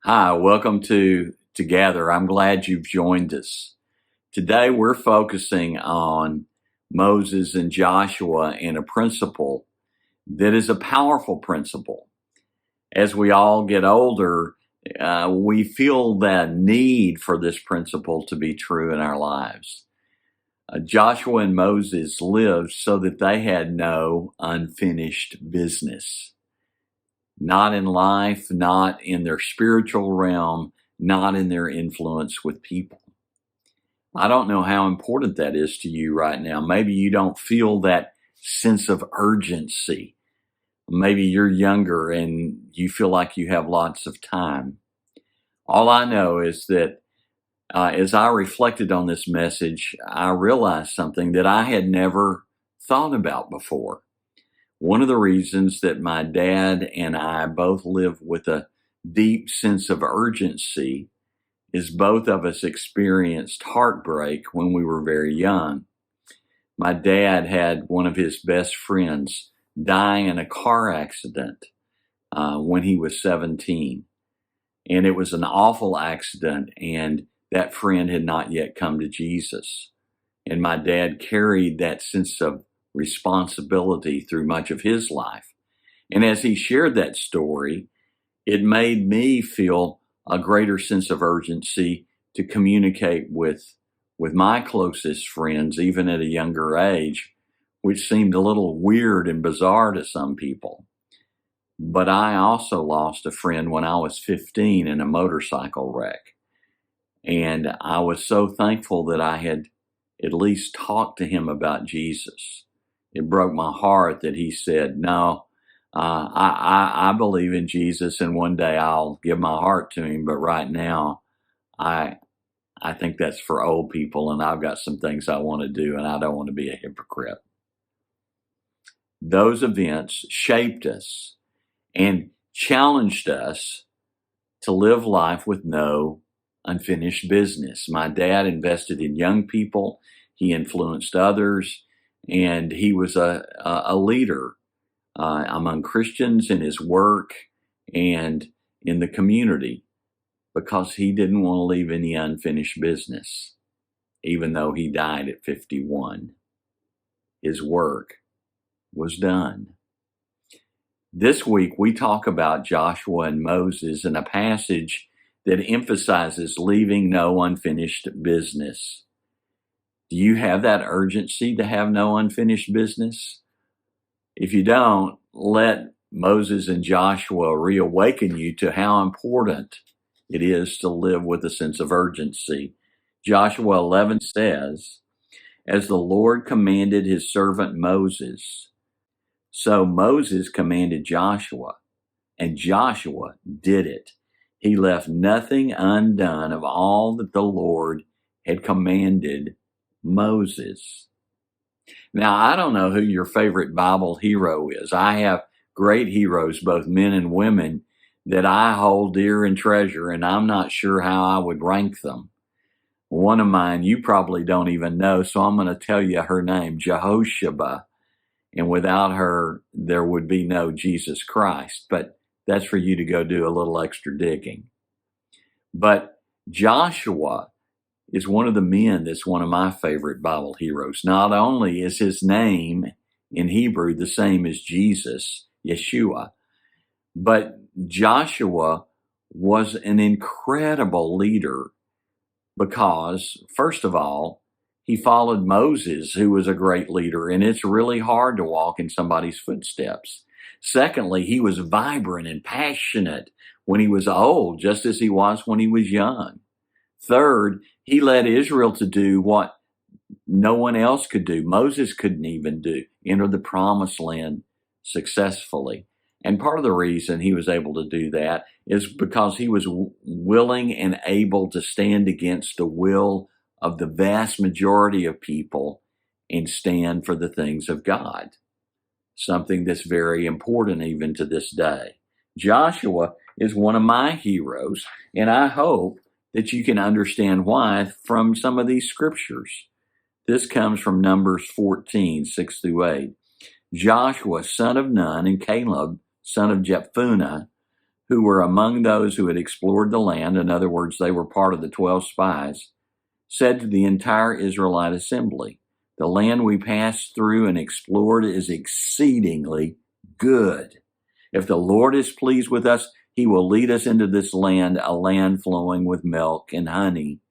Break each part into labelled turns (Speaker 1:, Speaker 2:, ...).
Speaker 1: Hi, welcome to ToGather. I'm glad you've joined us. Today we're focusing on Moses and Joshua and a principle that is a powerful principle. As we all get older, we feel that need for this principle to be true in our lives. Joshua and Moses lived so that they had no unfinished business. Not in life, not in their spiritual realm, not in their influence with people. I don't know how important that is to you right now. Maybe you don't feel that sense of urgency. Maybe you're younger and you feel like you have lots of time. All I know is that as I reflected on this message, I realized something that I had never thought about before. One of the reasons that my dad and I both live with a deep sense of urgency is both of us experienced heartbreak when we were very young. My dad had one of his best friends die in a car accident when he was 17. And it was an awful accident, and that friend had not yet come to Jesus. And my dad carried that sense of responsibility through much of his life. And as he shared that story, it made me feel a greater sense of urgency to communicate with my closest friends, even at a younger age, which seemed a little weird and bizarre to some people. But I also lost a friend when I was 15 in a motorcycle wreck. And I was so thankful that I had at least talked to him about Jesus. It broke my heart that he said, no, I believe in Jesus, and one day I'll give my heart to him. But right now, I think that's for old people, and I've got some things I want to do, and I don't want to be a hypocrite. Those events shaped us and challenged us to live life with no unfinished business. My dad invested in young people. He influenced others, and he was a leader among Christians in his work and in the community because he didn't want to leave any unfinished business, even though he died at 51. His work was done. This week, we talk about Joshua and Moses in a passage that emphasizes leaving no unfinished business. Do you have that urgency to have no unfinished business? If you don't, let Moses and Joshua reawaken you to how important it is to live with a sense of urgency. Joshua 11 says, as the Lord commanded his servant Moses, so Moses commanded Joshua, and Joshua did it. He left nothing undone of all that the Lord had commanded Moses. Now, I don't know who your favorite Bible hero is. I have great heroes, both men and women, that I hold dear and treasure, and I'm not sure how I would rank them. One of mine you probably don't even know, so I'm going to tell you her name, Jehoshaphat. And without her, there would be no Jesus Christ. But that's for you to go do a little extra digging. But Joshua is one of the men that's one of my favorite Bible heroes. Not only is his name in Hebrew the same as Jesus, Yeshua, but Joshua was an incredible leader because, first of all, he followed Moses, who was a great leader, and it's really hard to walk in somebody's footsteps. Secondly, he was vibrant and passionate when he was old, just as he was when he was young. Third, he led Israel to do what no one else could do. Moses couldn't even do, enter the promised land successfully. And part of the reason he was able to do that is because he was willing and able to stand against the will of the vast majority of people and stand for the things of God. Something that's very important even to this day. Joshua is one of my heroes, and I hope that you can understand why from some of these scriptures. This comes from Numbers 14, 6 through 8. Joshua, son of Nun, and Caleb, son of Jephunneh, who were among those who had explored the land, in other words, they were part of the 12 spies, said to the entire Israelite assembly, "The land we passed through and explored is exceedingly good. If the Lord is pleased with us, he will lead us into this land, a land flowing with milk and honey,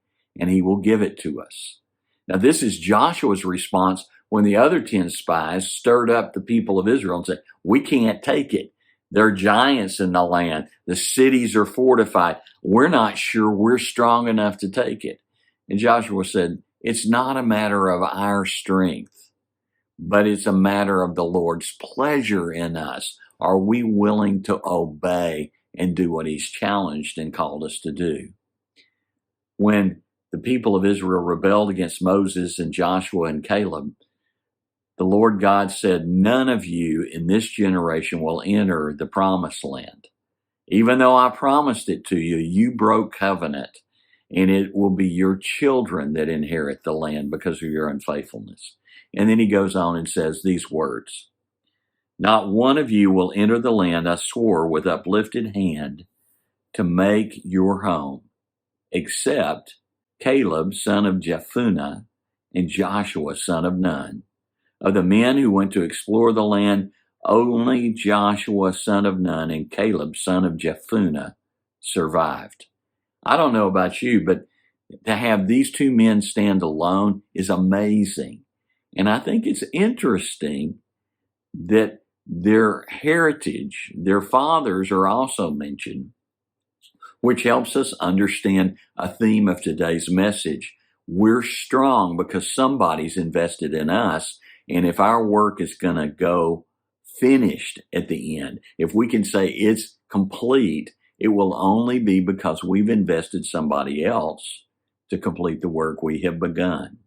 Speaker 1: and he will give it to us." Now, this is Joshua's response when the other 10 spies stirred up the people of Israel and said, "We can't take it. There are giants in the land. The cities are fortified. We're not sure we're strong enough to take it." And Joshua said, "It's not a matter of our strength, but it's a matter of the Lord's pleasure in us. Are we willing to obey and do what he's challenged and called us to do?" When the people of Israel rebelled against Moses and Joshua and Caleb, the Lord God said, "None of you in this generation will enter the promised land. Even though I promised it to you, you broke covenant, and it will be your children that inherit the land because of your unfaithfulness." And then he goes on and says these words, "Not one of you will enter the land I swore with uplifted hand to make your home, except Caleb, son of Jephunneh, and Joshua, son of Nun. Of the men who went to explore the land, only Joshua, son of Nun, and Caleb, son of Jephunneh, survived." I don't know about you, but to have these two men stand alone is amazing. And I think it's interesting that their heritage, their fathers are also mentioned, which helps us understand a theme of today's message. We're strong because somebody's invested in us. And if our work is going to go finished at the end, if we can say it's complete, it will only be because we've invested somebody else to complete the work we have begun.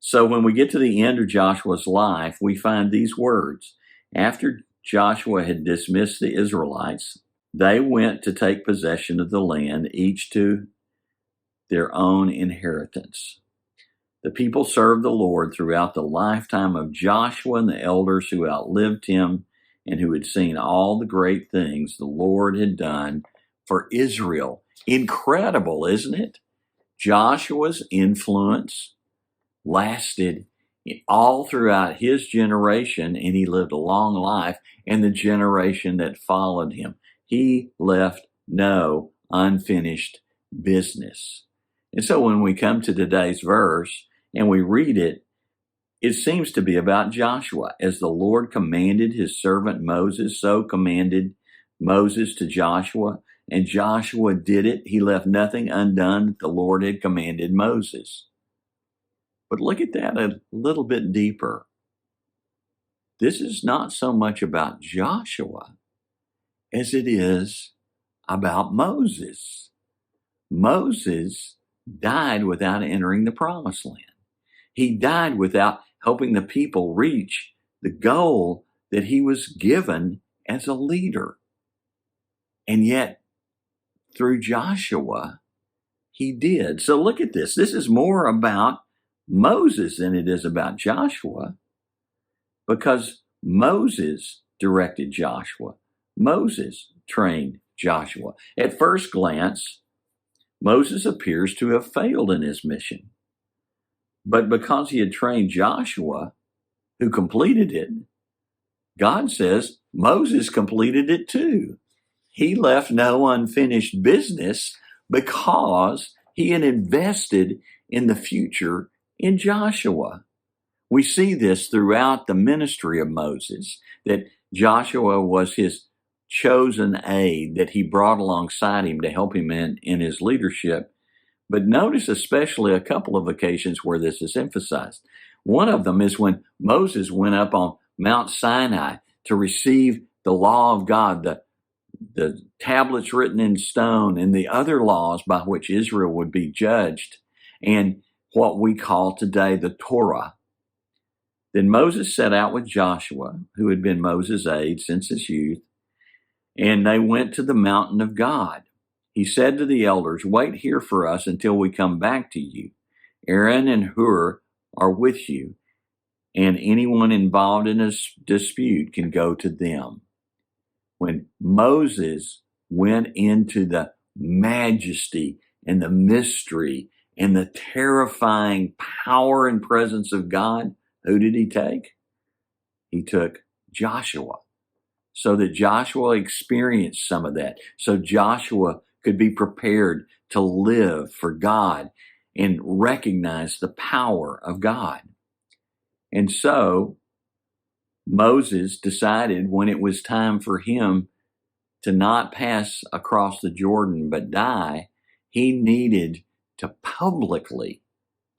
Speaker 1: So when we get to the end of Joshua's life, we find these words. After Joshua had dismissed the Israelites, they went to take possession of the land, each to their own inheritance. The people served the Lord throughout the lifetime of Joshua and the elders who outlived him and who had seen all the great things the Lord had done for Israel. Incredible, isn't it? Joshua's influence lasted all throughout his generation, and he lived a long life, and the generation that followed him. He left no unfinished business. And so when we come to today's verse and we read it, it seems to be about Joshua. As the Lord commanded his servant Moses, so commanded Moses to Joshua, and Joshua did it. He left nothing undone that the Lord had commanded Moses. But look at that a little bit deeper. This is not so much about Joshua as it is about Moses. Moses died without entering the promised land. He died without helping the people reach the goal that he was given as a leader. And yet, through Joshua, he did. So look at this. This is more about Moses than it is about Joshua, because Moses directed Joshua. Moses trained Joshua. At first glance, Moses appears to have failed in his mission. But because he had trained Joshua, who completed it, God says Moses completed it too. He left no unfinished business because he had invested in the future in Joshua. We see this throughout the ministry of Moses, that Joshua was his chosen aide that he brought alongside him to help him in his leadership. But notice especially a couple of occasions where this is emphasized. One of them is when Moses went up on Mount Sinai to receive the law of God, the tablets written in stone, and the other laws by which Israel would be judged, and what we call today the Torah. Then Moses set out with Joshua, who had been Moses' aide since his youth, and they went to the mountain of God. He said to the elders, "Wait here for us until we come back to you. Aaron and Hur are with you, and anyone involved in a dispute can go to them." When Moses went into the majesty and the mystery and the terrifying power and presence of God, who did he take? He took Joshua, so that Joshua experienced some of that, so Joshua could be prepared to live for God and recognize the power of God. And so Moses decided when it was time for him to not pass across the Jordan but die, he needed to publicly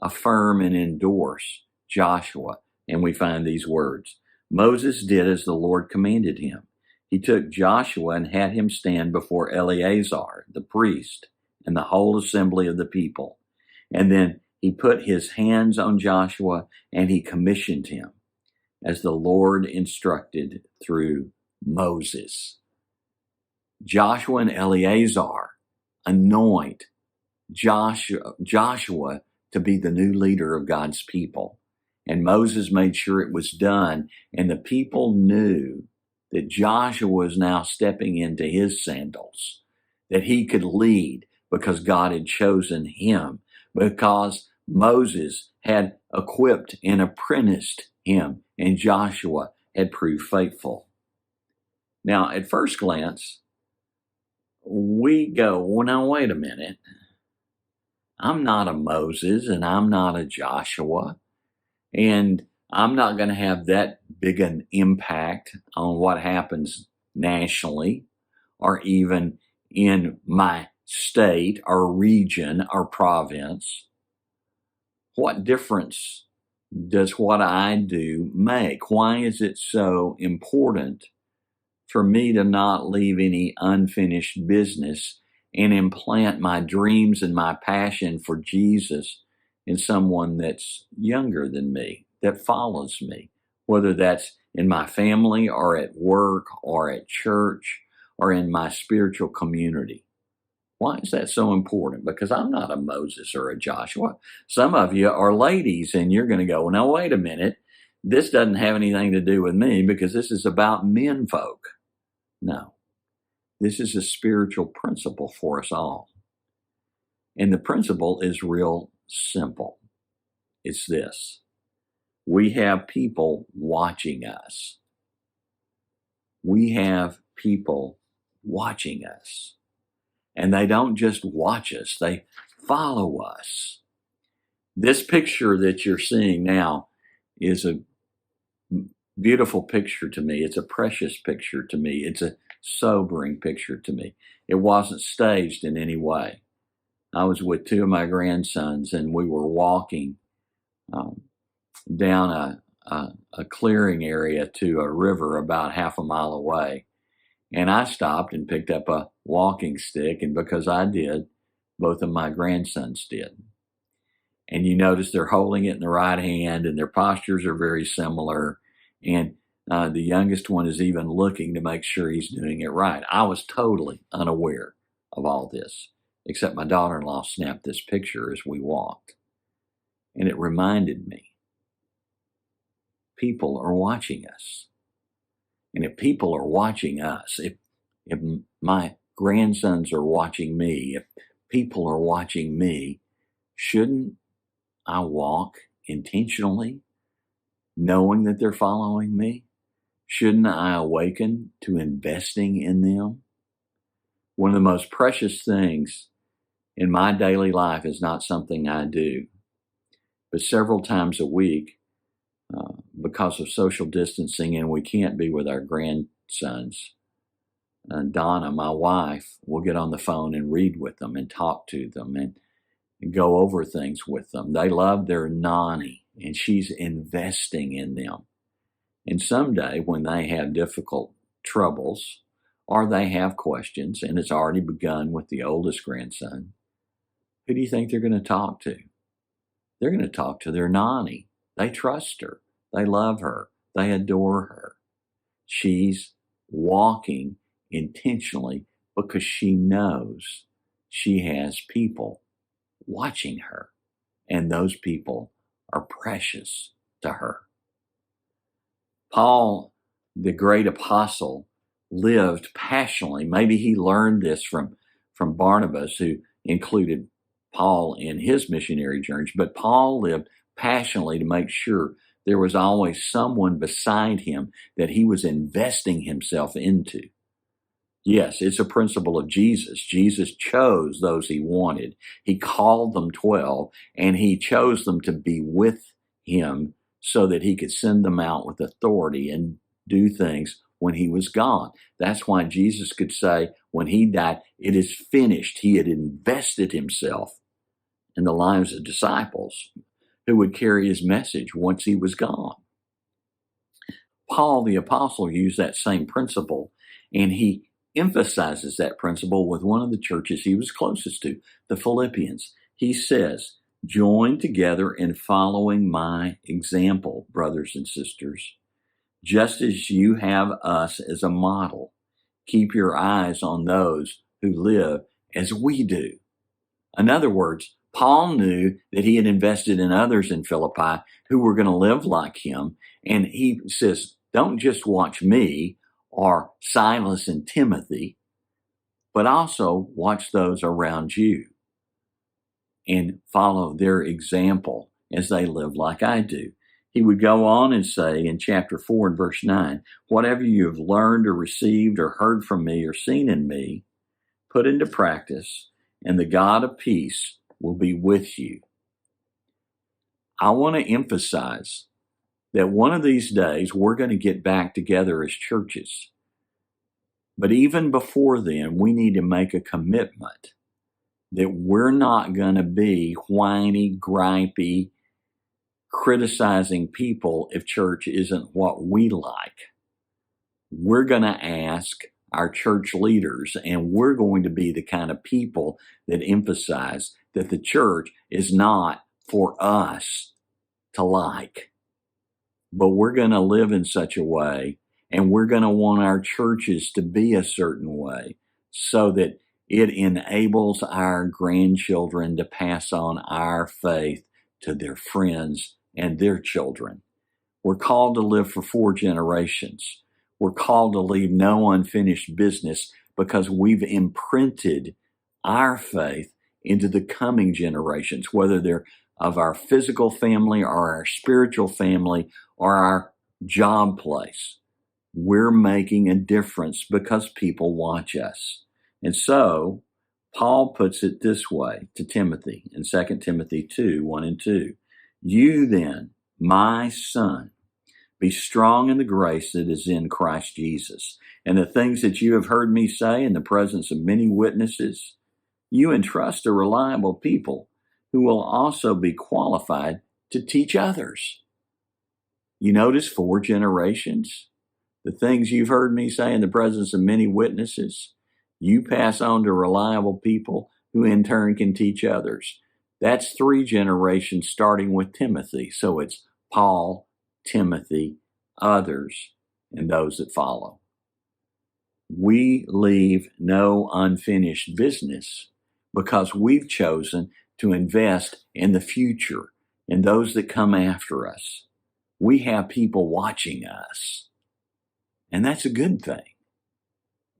Speaker 1: affirm and endorse Joshua. And we find these words: Moses did as the Lord commanded him. He took Joshua and had him stand before Eleazar, the priest, and the whole assembly of the people. And then he put his hands on Joshua and he commissioned him as the Lord instructed through Moses. Joshua and Eleazar anoint Joshua to be the new leader of God's people. And Moses made sure it was done, and the people knew that Joshua was now stepping into his sandals, that he could lead because God had chosen him, because Moses had equipped and apprenticed him, and Joshua had proved faithful. Now, at first glance, we go, well, now, wait a minute. I'm not a Moses and I'm not a Joshua, and I'm not going to have that big an impact on what happens nationally or even in my state or region or province. What difference does what I do make? Why is it so important for me to not leave any unfinished business and implant my dreams and my passion for Jesus in someone that's younger than me, that follows me, whether that's in my family or at work or at church or in my spiritual community? Why is that so important? Because I'm not a Moses or a Joshua. Some of you are ladies and you're going to go, well, now, wait a minute. This doesn't have anything to do with me because this is about men folk. No, this is a spiritual principle for us all. And the principle is real simple. It's this: we have people watching us. We have people watching us. And they don't just watch us, they follow us. This picture that you're seeing now is a beautiful picture to me. It's a precious picture to me. It's a sobering picture to me. It wasn't staged in any way. I was with two of my grandsons and we were walking down a clearing area to a river about half a mile away. And I stopped and picked up a walking stick, and because I did, both of my grandsons did. And you notice they're holding it in the right hand and their postures are very similar. And the youngest one is even looking to make sure he's doing it right. I was totally unaware of all this, except my daughter-in-law snapped this picture as we walked. And it reminded me, people are watching us. And if people are watching us, if my grandsons are watching me, if people are watching me, shouldn't I walk intentionally, knowing that they're following me? Shouldn't I awaken to investing in them? One of the most precious things in my daily life is not something I do, but several times a week, because of social distancing and we can't be with our grandsons, Donna, my wife, will get on the phone and read with them and talk to them and go over things with them. They love their nanny, and she's investing in them. And someday when they have difficult troubles or they have questions, and it's already begun with the oldest grandson, who do you think they're going to talk to? They're going to talk to their nanny. They trust her. They love her. They adore her. She's walking intentionally because she knows she has people watching her, and those people are precious to her. Paul, the great apostle, lived passionately. Maybe he learned this from Barnabas, who included Paul in his missionary journeys, but Paul lived passionately to make sure there was always someone beside him that he was investing himself into. Yes, it's a principle of Jesus. Jesus chose those he wanted. He called them 12, and he chose them to be with him so that he could send them out with authority and do things when he was gone. That's why Jesus could say when he died, "It is finished." He had invested himself in the lives of disciples who would carry his message once he was gone. Paul the apostle used that same principle, and he emphasizes that principle with one of the churches he was closest to, the Philippians. He says, "Join together in following my example, brothers and sisters, just as you have us as a model. Keep your eyes on those who live as we do." In other words, Paul knew that he had invested in others in Philippi who were going to live like him. And he says, don't just watch me or Silas and Timothy, but also watch those around you and follow their example as they live like I do. He would go on and say in chapter 4 and verse 9, "Whatever you have learned or received or heard from me or seen in me, put into practice, and the God of peace will be with you." I want to emphasize that one of these days we're going to get back together as churches. But even before then, we need to make a commitment that we're not going to be whiny, gripey, criticizing people if church isn't what we like. We're going to ask our church leaders, and we're going to be the kind of people that emphasize that the church is not for us to like, but we're going to live in such a way, and we're going to want our churches to be a certain way so that it enables our grandchildren to pass on our faith to their friends and their children. We're called to live for 4 generations. We're called to leave no unfinished business because we've imprinted our faith into the coming generations, whether they're of our physical family or our spiritual family or our job place. We're making a difference because people watch us. And so Paul puts it this way to Timothy in 2 Timothy 2, 1 and 2. "You then, my son, be strong in the grace that is in Christ Jesus. And the things that you have heard me say in the presence of many witnesses, you entrust to reliable people who will also be qualified to teach others." You notice 4 generations. The things you've heard me say in the presence of many witnesses, you pass on to reliable people who in turn can teach others. That's 3 generations starting with Timothy. So it's Paul, Timothy, others, and those that follow. We leave no unfinished business because we've chosen to invest in the future and those that come after us. We have people watching us, and that's a good thing,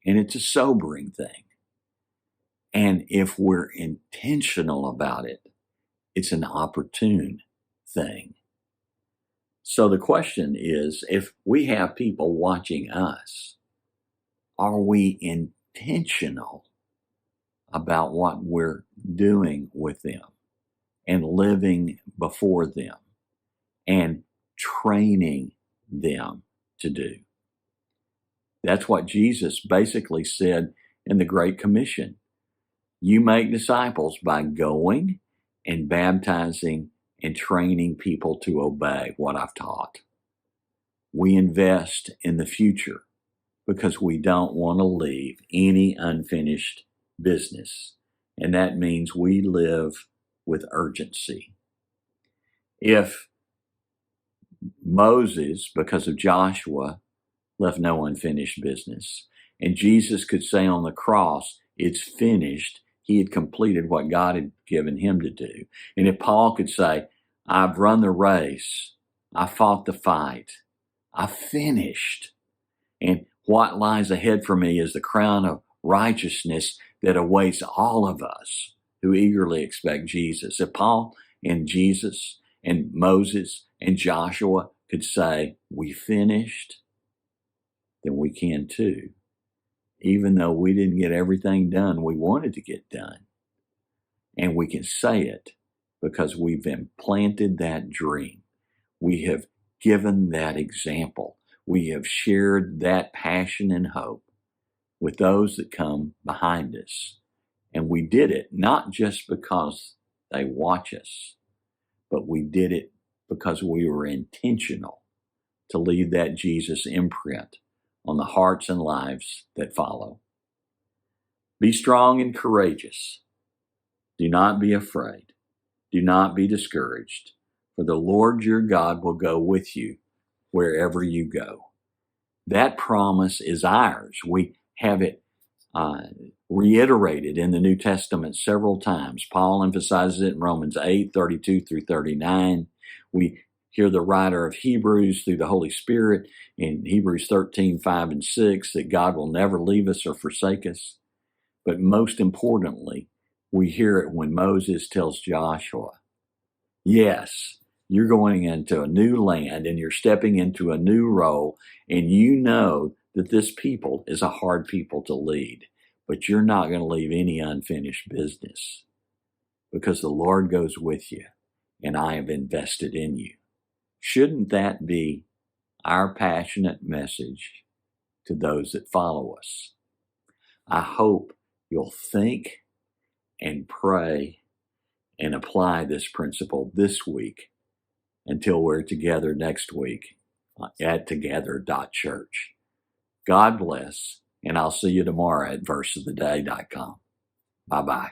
Speaker 1: and it's a sobering thing. And if we're intentional about it, it's an opportune thing. So the question is, if we have people watching us, are we intentional about what we're doing with them and living before them and training them to do? That's what Jesus basically said in the Great Commission. You make disciples by going and baptizing and training people to obey what I've taught. We invest in the future because we don't want to leave any unfinished business. And that means we live with urgency. If Moses, because of Joshua, left no unfinished business, and Jesus could say on the cross, it's finished, he had completed what God had given him to do. And if Paul could say, I've run the race, I fought the fight, I finished. And What lies ahead for me is the crown of righteousness that awaits all of us who eagerly expect Jesus. If Paul and Jesus and Moses and Joshua could say, we finished, then we can too, even though we didn't get everything done we wanted to get done. And we can say it because we've implanted that dream. We have given that example. We have shared that passion and hope with those that come behind us. And we did it not just because they watch us, but we did it because we were intentional to leave that Jesus imprint on the hearts and lives that follow. Be strong and courageous. Do not be afraid. Do not be discouraged, for the Lord your God will go with you wherever you go. That promise is ours. We have it reiterated in the New Testament several times. Paul emphasizes it in Romans 8:32 through 39. We hear the writer of Hebrews through the Holy Spirit in Hebrews 13:5 and 6 that God will never leave us or forsake us. But most importantly, we hear it when Moses tells Joshua, yes, you're going into a new land and you're stepping into a new role, and you know that this people is a hard people to lead, but you're not going to leave any unfinished business because the Lord goes with you and I have invested in you. Shouldn't that be our passionate message to those that follow us? I hope you'll think and pray and apply this principle this week until we're together next week at ToGather.church. God bless, and I'll see you tomorrow at verseoftheday.com. Bye-bye.